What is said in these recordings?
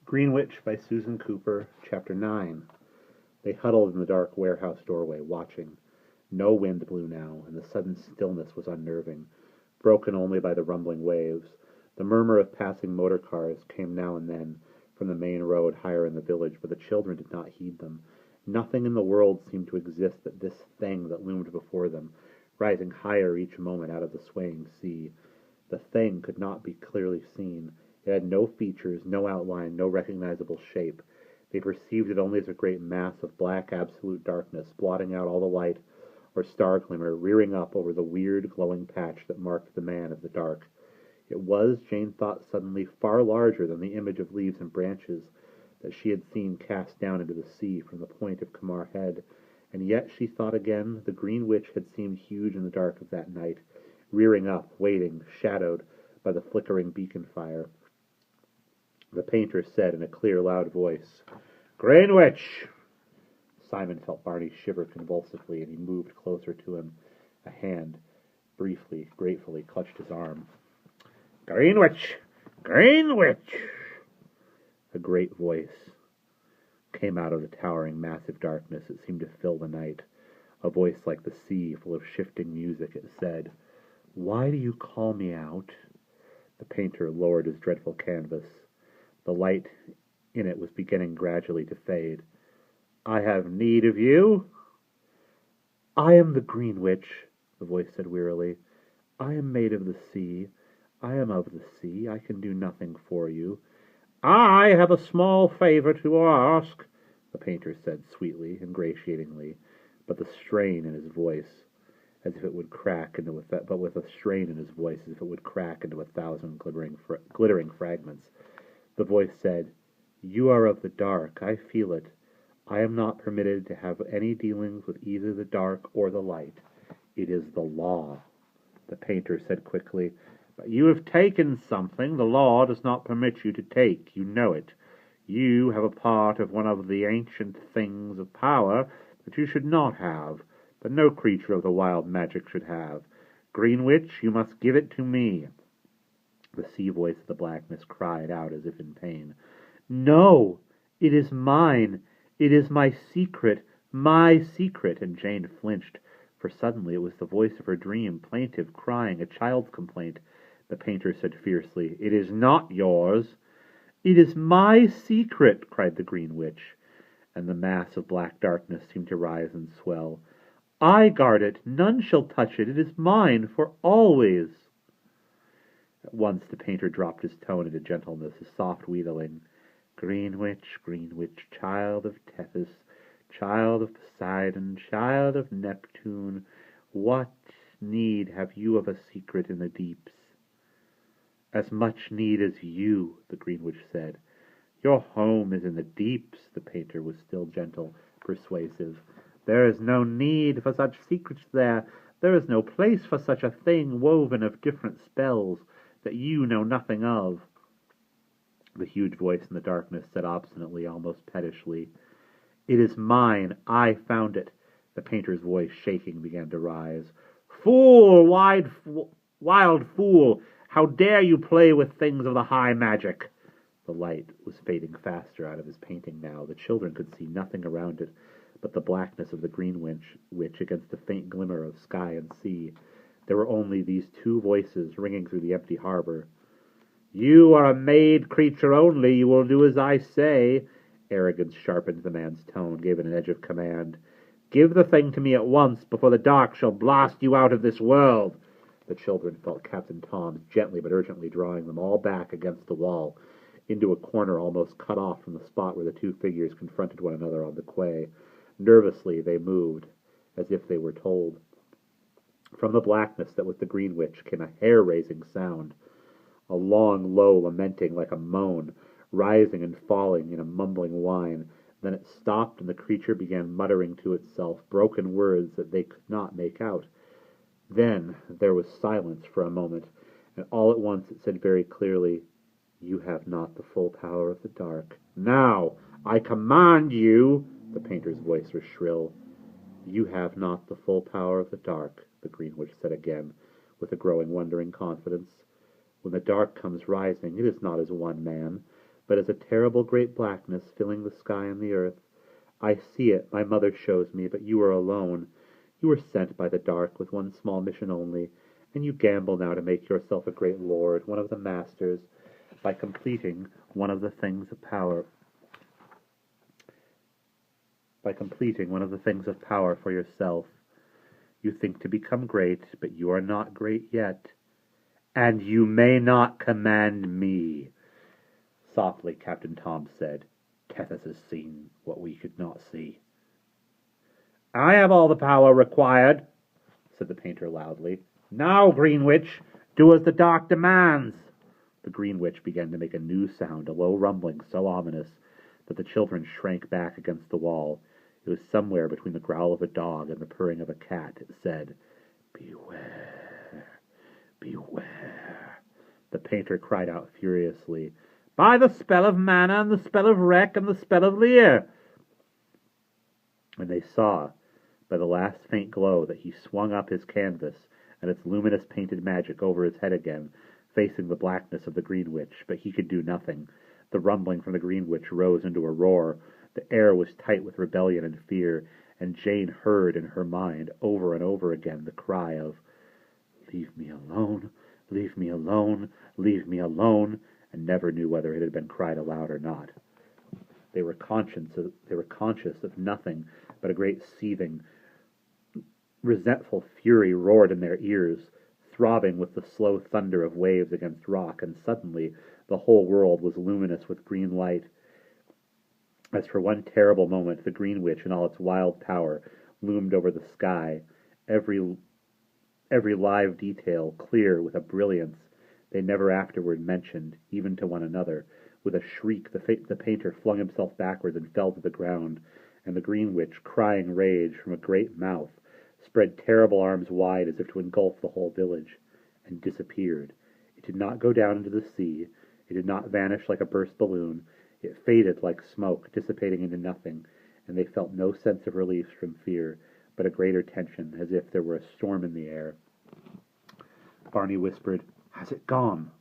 Greenwitch by Susan Cooper, Chapter 9. They huddled in the dark warehouse doorway, watching. No wind blew now, and the sudden stillness was unnerving, broken only by the rumbling waves. The murmur of passing motor cars came now and then from the main road higher in the village, but the children did not heed them. Nothing in the world seemed to exist but this thing that loomed before them, rising higher each moment out of the swaying sea. The thing could not be clearly seen. It had no features, no outline, no recognizable shape. They perceived it only as a great mass of black absolute darkness, blotting out all the light or star glimmer, rearing up over the weird glowing patch that marked the man of the dark. It was, Jane thought suddenly, far larger than the image of leaves and branches that she had seen cast down into the sea from the point of Kamar Head, and yet, she thought again, the Greenwitch had seemed huge in the dark of that night, rearing up, waiting, shadowed by the flickering beacon fire. The painter said in a clear, loud voice, "Greenwitch!" Simon felt Barney shiver convulsively, and he moved closer to him. A hand, briefly, gratefully, clutched his arm. "Greenwitch! Greenwitch!" A great voice came out of the towering, massive darkness. It seemed to fill the night. A voice like the sea, full of shifting music. It said, "Why do you call me out?" The painter lowered his dreadful canvas. The light in it was beginning gradually to fade. "I have need of you." "I am the Greenwitch," the voice said wearily. "I am made of the sea. I am of the sea. I can do nothing for you." "I have a small favor to ask," the painter said sweetly, ingratiatingly, but the strain in his voice, as if it would crack into a strain in his voice as if it would crack into 1,000 glittering fragments. The voice said, "You are of the dark. I feel it. I am not permitted to have any dealings with either the dark or the light. It is the law." The painter said quickly, "But you have taken something the law does not permit you to take. You know it. You have a part of one of the ancient things of power that you should not have, that no creature of the wild magic should have. Greenwitch, you must give it to me." The sea voice of the blackness cried out as if in pain. "No! It is mine! It is my secret! My secret!" And Jane flinched, for suddenly it was the voice of her dream, plaintive, crying, a child's complaint. The painter said fiercely, "It is not yours." "It is my secret!" cried the Greenwitch, and the mass of black darkness seemed to rise and swell. "I guard it. None shall touch it. It is mine for always." At once the painter dropped his tone into gentleness, a soft wheedling. "Greenwitch, Greenwitch, child of Tethys, child of Poseidon, child of Neptune, what need have you of a secret in the deeps?" "As much need as you," the Greenwitch said. "Your home is in the deeps." The painter was still gentle, persuasive. "There is no need for such secrets there. There is no place for such a thing, woven of different spells that you know nothing of." The huge voice in the darkness said obstinately, almost pettishly, "It is mine. I found it." The painter's voice, shaking, began to rise. "Fool! Wild fool! How dare you play with things of the high magic?" The light was fading faster out of his painting now. The children could see nothing around it but the blackness of the Greenwitch against the faint glimmer of sky and sea. There were only these two voices ringing through the empty harbor. "You are a made creature only. You will do as I say." Arrogance sharpened the man's tone, gave it an edge of command. "Give the thing to me at once, before the dark shall blast you out of this world." The children felt Captain Tom's gently but urgently drawing them all back against the wall, into a corner almost cut off from the spot where the two figures confronted one another on the quay. Nervously they moved, as if they were told. From the blackness that was the Greenwitch came a hair-raising sound, a long, low lamenting like a moan, rising and falling in a mumbling whine. Then it stopped, and the creature began muttering to itself broken words that they could not make out. Then there was silence for a moment, and all at once it said very clearly, "You have not the full power of the dark. Now, I command you—" The painter's voice was shrill. "You have not the full power of the dark," the Greenwitch said again, with a growing wondering confidence. "When the dark comes rising, it is not as one man. but as a terrible great blackness filling the sky and the earth. I see it, my mother shows me, but you are alone. You were sent by the dark with one small mission only, and you gamble now to make yourself a great lord, one of the masters, by completing one of the things of power. By completing one of the things of power for yourself. You think to become great, but you are not great yet. And you may not command me. Softly, Captain Tom said, Tethys has seen what we could not see. I have all the power required, said the painter loudly. Now, Greenwitch, do as the dark demands. The Greenwitch began to make a new sound, a low rumbling so ominous that the children shrank back against the wall. It was somewhere between the growl of a dog and the purring of a cat. It said, Beware, beware. The painter cried out furiously, By the spell of mana and the spell of wreck and the spell of leer. And they saw, by the last faint glow, that he swung up his canvas and its luminous painted magic over his head again, facing the blackness of the Greenwitch, but he could do nothing. The rumbling from the Greenwitch rose into a roar. The air was tight with rebellion and fear, and Jane heard in her mind over and over again the cry of, Leave me alone, leave me alone, leave me alone, and never knew whether it had been cried aloud or not. They were conscious of nothing but a great seething, resentful fury roared in their ears, throbbing with the slow thunder of waves against rock, and suddenly the whole world was luminous with green light. As for one terrible moment, the Greenwitch in all its wild power loomed over the sky, every live detail clear with a brilliance they never afterward mentioned, even to one another. With a shriek, the painter flung himself backward and fell to the ground, and the Greenwitch, crying rage from a great mouth, spread terrible arms wide as if to engulf the whole village, and disappeared. It did not go down into the sea. It did not vanish like a burst balloon. It faded like smoke, dissipating into nothing, and they felt no sense of relief from fear, but a greater tension, as if there were a storm in the air. Barney whispered, Has it gone?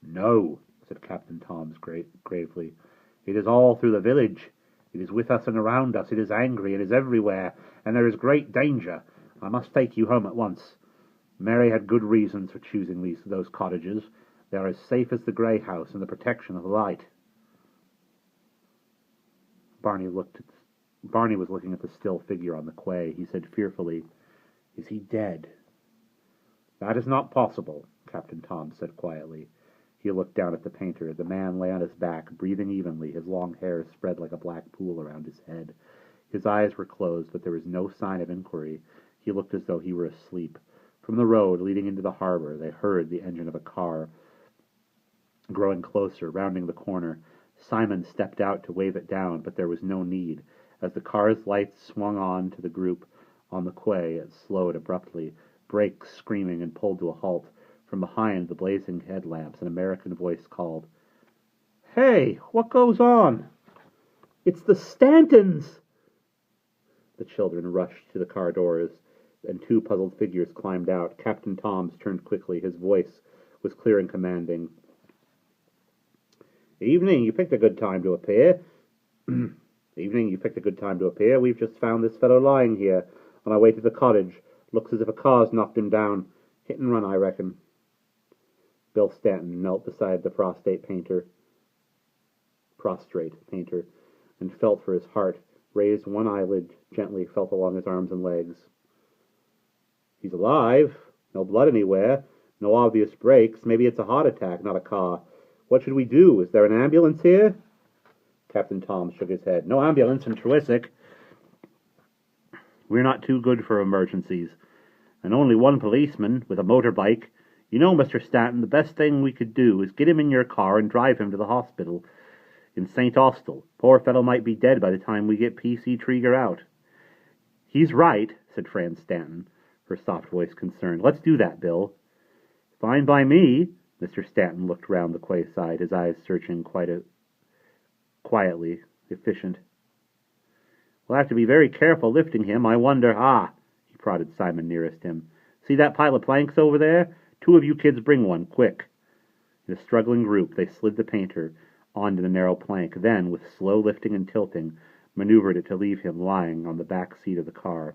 No, said Captain Tom gravely. It is all through the village. It is with us and around us. It is angry. It is everywhere, and there is great danger. I must take you home at once. Mary had good reasons for choosing those cottages. They are as safe as the grey house in the protection of the light. Barney was looking at the still figure on the quay. He said fearfully, Is he dead? That is not possible, Captain Tom said quietly. He looked down at the painter. The man lay on his back, breathing evenly, his long hair spread like a black pool around his head. His eyes were closed, but there was no sign of inquiry. He looked as though he were asleep. From the road leading into the harbor, they heard the engine of a car growing closer, rounding the corner. Simon stepped out to wave it down, but there was no need. As the car's lights swung on to the group on the quay, it slowed abruptly, braked screaming, and pulled to a halt. From behind the blazing headlamps, an American voice called, Hey, what goes on? It's the Stantons! The children rushed to the car doors, and two puzzled figures climbed out. Captain Tom's turned quickly. His voice was clear and commanding. Evening, you picked a good time to appear. Evening, you picked a good time to appear. We've just found this fellow lying here on our way to the cottage. Looks as if a car's knocked him down. Hit and run, I reckon. Bill Stanton knelt beside the prostrate painter, and felt for his heart, raised one eyelid gently, felt along his arms and legs. He's alive. No blood anywhere. No obvious breaks. Maybe it's a heart attack, not a car. What should we do? Is there an ambulance here? Captain Tom shook his head. No ambulance in Trewisick. We're not too good for emergencies. And only one policeman with a motorbike. You know, Mr. Stanton, the best thing we could do is get him in your car and drive him to the hospital in St. Austell. Poor fellow might be dead by the time we get P.C. Trieger out. He's right, said Fran Stanton, her soft voice concerned. Let's do that, Bill. Fine by me. Mr. Stanton looked round the quayside, his eyes searching quietly, efficient. We'll have to be very careful lifting him. I wonder, he prodded Simon nearest him. See that pile of planks over there? 2 of you kids bring one, quick. In a struggling group, they slid the painter onto the narrow plank, then, with slow lifting and tilting, maneuvered it to leave him lying on the back seat of the car.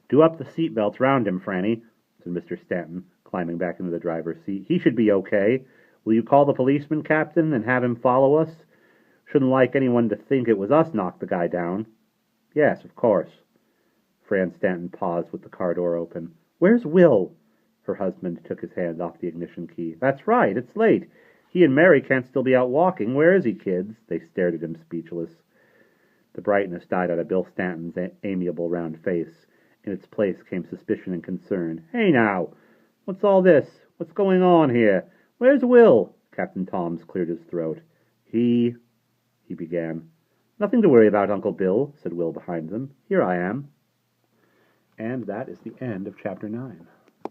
"Do up the seat belts round him, Franny," said Mr. Stanton, climbing back into the driver's seat. "He should be okay. Will you call the policeman, Captain, and have him follow us? Shouldn't like anyone to think it was us knocked the guy down." "Yes, of course." Fran Stanton paused with the car door open. "Where's Will?" Her husband took his hand off the ignition key. "That's right, it's late. He and Mary can't still be out walking. Where is he, kids?" They stared at him, speechless. The brightness died out of Bill Stanton's amiable round face. In its place came suspicion and concern. "Hey now, what's all this? What's going on here? Where's Will?" Captain Tom's cleared his throat. He began. "Nothing to worry about, Uncle Bill," said Will behind them. "Here I am." And that is the end of Chapter 9.